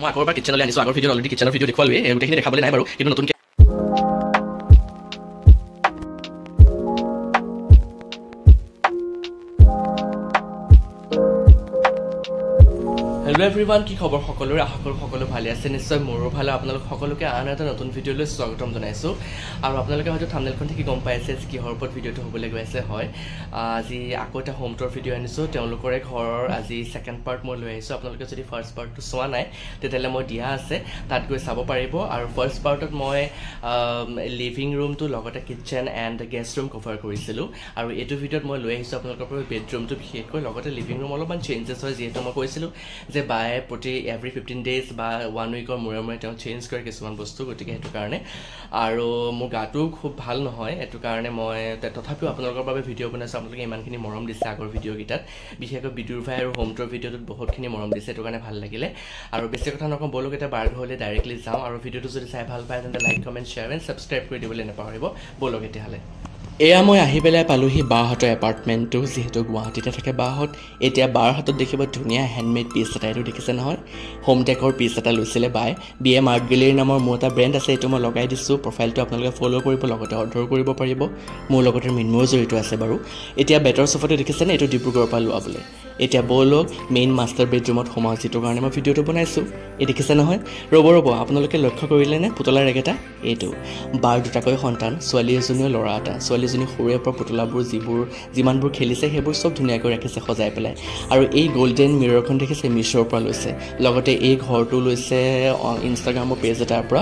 মই আগৰবাৰ কিচেনলৈ আনিছোঁ আগৰ ভিডিঅ'ত অলৰেডি কিচেনৰ ভিডিঅ' দেখুৱালোৱে গোটেইখিনি দেখাবলৈ নাই বাৰু কিন্তু নতুনকৈ হেল্ল' এভৰিৱান কি খবৰ সকলোৰে আশা কৰোঁ সকলো ভালে আছে নিশ্চয় মোৰো ভালে আপোনালোক সকলোকে আন এটা নতুন ভিডিঅ'লৈ স্বাগতম জনাইছোঁ আৰু আপোনালোকে হয়তো থাম্বনেইলখন দেখি গম পাইছে যে কিহৰ ওপৰত ভিডিঅ'টো হ'বলৈ গৈ আছে হয় আজি আকৌ এটা হোম টুৰ ভিডিঅ' আনিছোঁ তেওঁলোকৰে ঘৰৰ আজি ছেকেণ্ড পাৰ্ট মই লৈ আহিছোঁ আপোনালোকে যদি ফাৰ্ষ্ট পাৰ্টটো চোৱা নাই তেতিয়াহ'লে মই দিয়া আছে তাত গৈ চাব পাৰিব আৰু ফাৰ্ষ্ট পাৰ্টত মই লিভিং ৰুমটো লগতে kitchen and guest room cover কৰিছিলোঁ আৰু এইটো ভিডিঅ'ত মই লৈ আহিছোঁ আপোনালোকৰ পৰা বেডৰুমটো বিশেষকৈ লগতে লিভিং ৰুম অলপমান চেঞ্জেছ হয় যিহেতু মই কৈছিলোঁ যে বায়ে প্ৰতি এভৰি 15 ডেজ বা 1 উইকৰ মূৰে মূৰে তেওঁ চেঞ্জ কৰে কিছুমান বস্তু গতিকে সেইটো কাৰণে আৰু মোৰ গাটো খুব ভাল নহয় সেইটো কাৰণে মই তথাপিও আপোনালোকৰ বাবে ভিডিঅ' বনাইছোঁ আপোনালোকে ইমানখিনি মৰম দিছে আগৰ ভিডিঅ'কেইটাত বিশেষকৈ বিদুৰ ভাই আৰু হোম টুৰ ভিডিঅ'টোত বহুতখিনি মৰম দিছে সেইটো কাৰণে ভাল লাগিলে আৰু বেছি কথা নকওঁ ব'লক এটা বাৰ ঘৰলৈ ডাইৰেক্টলি যাওঁ আৰু ভিডিঅ'টো যদি চাই ভাল পায় তেন্তে like comment share and subscribe কৰি দিবলৈ নাপাহৰিব ব'লক তেতিয়াহ'লে এয়া মই আহি পেলাই পালোহি বাহঁতৰ এপাৰ্টমেণ্টটো যিহেতু গুৱাহাটীতে থাকে বাহঁত এতিয়া বাৰ হাতত দেখিব ধুনীয়া হেণ্ডমেড পিচ এটা এইটো দেখিছে নহয় হোম টেকৰ পিচ এটা লৈছিলে বাই BM আৰ্ট গেলেৰী নামৰ মোৰ এটা ব্ৰেণ্ড আছে এইটো মই লগাই দিছোঁ প্ৰফাইলটো আপোনালোকে ফ'ল' কৰিব লগতে অৰ্ডাৰ কৰিব পাৰিব মোৰ লগতে মিনময়ো জড়িত আছে বাৰু এতিয়া বেটৰ চফাটো দেখিছেনে এইটো ডিব্ৰুগড়ৰ পৰা লোৱা বোলে এতিয়া ব'লক মেইন মাষ্টাৰ বেডৰুমত সোমাওঁ যিটোৰ কাৰণে মই ভিডিঅ'টো বনাইছোঁ এই দেখিছে নহয় ৰ'ব আপোনালোকে লক্ষ্য কৰিলেনে পুতলাৰ ৰেগেটা এইটো বাৰ দুটাকৈ সন্তান ছোৱালী এজনীও ল'ৰা এটা ছোৱালীজনী সৰুৰে পৰা পুতলাবোৰ যিমানবোৰ খেলিছে সেইবোৰ চব ধুনীয়াকৈ ৰাখিছে সজাই পেলাই আৰু এই গল্ডেন মিৰৰখন দেখিছে মিছ'ৰ পৰা লৈছে লগতে এই ঘৰটো লৈছে ইনষ্টাগ্ৰামৰ পেজ এটাৰ পৰা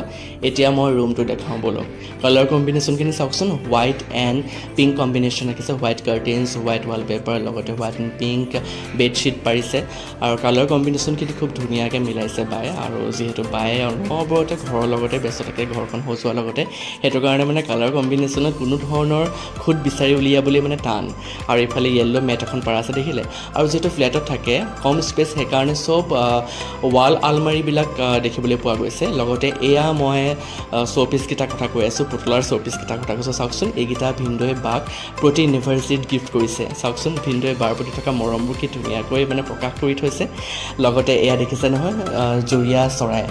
এতিয়া মই ৰুমটো দেখাওঁ ব'লক কালাৰ কম্বিনেশ্যনখিনি চাওকচোন হোৱাইট এণ্ড পিংক কম্বিনেশ্যন ৰাখিছে হোৱাইট কাৰ্টেইনছ হোৱাইট ৱালপেপাৰ লগতে হোৱাইট এণ্ড পিংক বেডশ্বীট পাৰিছে আৰু কালাৰ কম্বিনেশ্যনখিনি খুব ধুনীয়াকৈ মিলাইছে বায়ে আৰু যিহেতু বায়ে অনবৰতে ঘৰৰ লগতে ব্যস্ত থাকে ঘৰখন সজোৱাৰ লগতে সেইটো কাৰণে মানে কালাৰ কম্বিনেশ্যনত কোনো ধৰণৰ খুদ বিচাৰি উলিয়াবলৈ মানে টান আৰু এইফালে য়েল্ল' মেট এখন পাৰা আছে দেখিলে আৰু যিহেতু ফ্লেটত থাকে কম স্পেচ সেইকাৰণে চব ৱাল আলমাৰীবিলাক দেখিবলৈ পোৱা গৈছে লগতে এয়া মই শ্ব'পিচকেইটাৰ কথা কৈ আছোঁ পুতলাৰ শ্ব'পিচকেইটাৰ কথা কৈছোঁ চাওকচোন এইকেইটা ভিনদৈ বাক প্ৰতি ইউনিভাৰ্চিটিত গিফ্ট কৰিছে চাওকচোন ভিনদৈ বাৰ প্ৰতি থকা মৰমবোৰ কি ধুনীয়াকৈ মানে প্ৰকাশ কৰি থৈছে লগতে এয়া দেখিছে নহয় জুৰীয়া চৰাই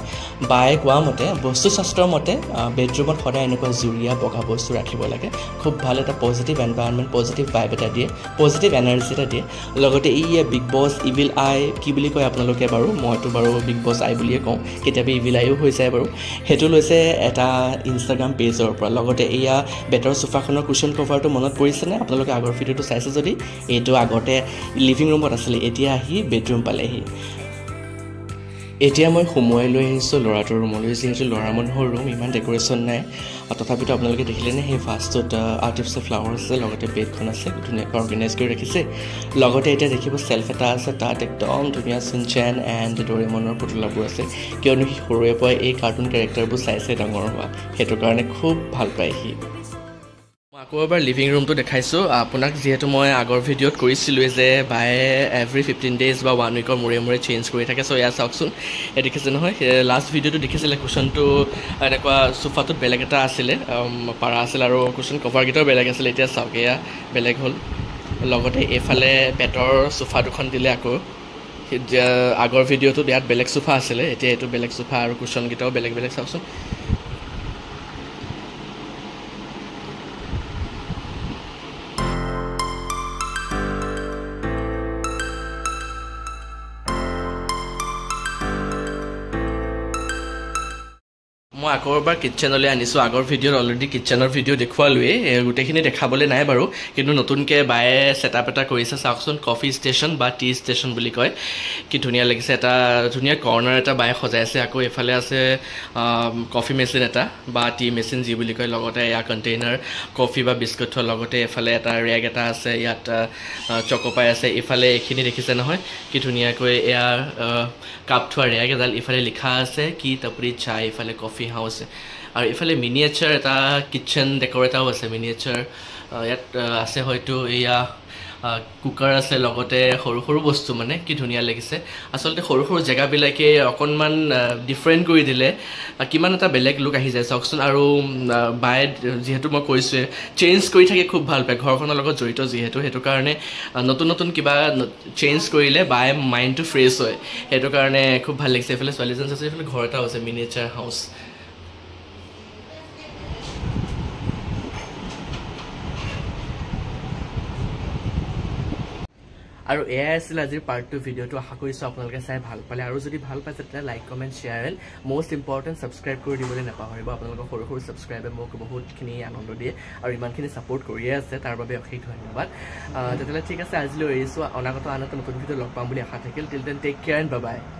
বায়ে কোৱা মতে বস্তুশাস্ত্ৰৰ মতে বেডৰুমত সদায় এনেকুৱা জুৰীয়া বগা বস্তু ৰাখিব লাগে খুব ভাল এটা পজিটিভ এনভাইৰনমেণ্ট পজিটিভ ভাইব এটা দিয়ে পজিটিভ এনাৰ্জি এটা দিয়ে লগতে এই বিগ বছ ইভিল আই কি বুলি কয় আপোনালোকে বাৰু মইতো বাৰু বিগ বছ আই বুলিয়ে কওঁ কেতিয়াবা ইভিল আইও হৈ যায় বাৰু সেইটো লৈছে এটা ইনষ্টাগ্ৰাম পেজৰ পৰা লগতে এয়া বেটৰ চোফাখনৰ কুশ্যন কভাৰটো মনত পৰিছেনে আপোনালোকে আগৰ ভিডিঅ'টো চাইছে যদি এইটো আগতে লিভিং ৰুমত আছিলে এতিয়া আহি বেডৰুম পালেহি এতিয়া মই সোমোৱাই লৈ আহিছোঁ ল'ৰাটোৰ ৰুমলৈ যিহেতু ল'ৰা মানুহৰ ৰুম ইমান ডেক'ৰেশ্যন নাই তথাপিতো আপোনালোকে দেখিলেনে সেই ফাৰ্ষ্টত আৰ্টিফিচিয়েল ফ্লাৱাৰ আছে লগতে বেডখন আছে ধুনীয়াকৈ অৰ্গেনাইজ কৰি ৰাখিছে লগতে এতিয়া দেখিব চেল্ফ এটা আছে তাত একদম ধুনীয়া চিনচেন এণ্ড ডৰেমনৰ পুতলাবোৰ আছে কিয়নো সি সৰুৰে পৰাই এই কাৰ্টুন কেৰেক্টাৰবোৰ চাইছে ডাঙৰ হোৱা সেইটো কাৰণে খুব ভাল পায় সি আকৌ এবাৰ লিভিং ৰুমটো দেখাইছোঁ আপোনাক যিহেতু মই আগৰ ভিডিঅ'ত কৰিছিলোঁ যে বায়ে এভৰি 15 ডেজ বা 1 উইকৰ মূৰে মূৰে চেঞ্জ কৰি থাকে চ' এয়া চাওকচোন এই দেখিছে নহয় লাষ্ট ভিডিঅ'টো দেখিছিলে কুশ্যনটো এনেকুৱা চোফাটোত বেলেগ এটা আছিলে পাৰা আছিল আৰু কুশ্যন কভাৰকেইটাও বেলেগ আছিলে এতিয়া চাওক এয়া বেলেগ হ'ল লগতে এইফালে পেটৰ চোফা দুখন দিলে আকৌ আগৰ ভিডিঅ'টোত ইয়াত বেলেগ চোফা আছিলে এতিয়া এইটো বেলেগ চোফা আৰু কুশ্যনকেইটাও বেলেগ বেলেগ চাওকচোন মই আকৌ এবাৰ কিটচেনলৈ আনিছোঁ আগৰ ভিডিঅ'ত অলৰেডি কিটচেনৰ ভিডিঅ' দেখুৱালোৱেই গোটেইখিনি দেখাবলৈ নাই বাৰু কিন্তু নতুনকৈ বায়ে ছেটআপ এটা কৰিছে চাওকচোন কফি ষ্টেচন বা টি ষ্টেচন বুলি কয় কি ধুনীয়া লাগিছে এটা ধুনীয়া কৰ্ণাৰ এটা বায়ে সজাইছে আকৌ এইফালে আছে কফি মেচিন এটা বা টি মেচিন যি বুলি কয় লগতে এয়া কণ্টেইনাৰ কফি বা বিস্কুট থোৱাৰ লগতে এইফালে এটা ৰেগ এটা আছে ইয়াত চক'পাই আছে এইফালে এইখিনি দেখিছে নহয় কি ধুনীয়াকৈ এয়া কাপ থোৱা ৰেগ এডাল ইফালে লিখা আছে কি তপৰি চাই ইফালে কফি হাউচ আৰু ইফালে মিনিয়েচাৰ এটা কিটচেন ডেকৰ এটাও আছে মিনিয়েচাৰ ইয়াত আছে হয়তো এয়া কুকাৰ আছে লগতে সৰু সৰু বস্তু মানে কি ধুনীয়া লাগিছে আচলতে সৰু সৰু জেগাবিলাকে অকণমান ডিফাৰেণ্ট কৰি দিলে কিমান এটা বেলেগ লুক আহি যায় চাওকচোন আৰু বায়ে যিহেতু মই কৈছোঁৱে চেঞ্জ কৰি থাকে খুব ভাল পায় ঘৰখনৰ লগত জড়িত যিহেতু সেইটো কাৰণে নতুন নতুন কিবা চেঞ্জ কৰিলে বায়ে মাইণ্ডটো ফ্ৰেছ হয় সেইটো কাৰণে খুব ভাল লাগিছে এইফালে ছোৱালীজন আছে এইফালে ঘৰ এটা আছে মিনিয়েচাৰ হাউচ আৰু এয়াই আছিল আজিৰ পাৰ্ট 2 ভিডিঅ'টো আশা কৰিছোঁ আপোনালোকে চাই ভাল পালে আৰু যদি ভাল পাইছে তেতিয়া like comment share and most important subscribe কৰি দিবলৈ নাপাহৰিব আপোনালোকৰ সৰু সৰু ছাবস্ক্ৰাইবে মোক বহুতখিনি আনন্দ দিয়ে আৰু ইমানখিনি ছাপোৰ্ট কৰিয়ে আছে তাৰ বাবে অশেষ ধন্যবাদ তেতিয়াহ'লে ঠিক আছে আজিলৈ এৰিছোঁ অনাগত আন এটা নতুন ভিডিঅ' লগ পাম বুলি আশা থাকিল till then take care and bye by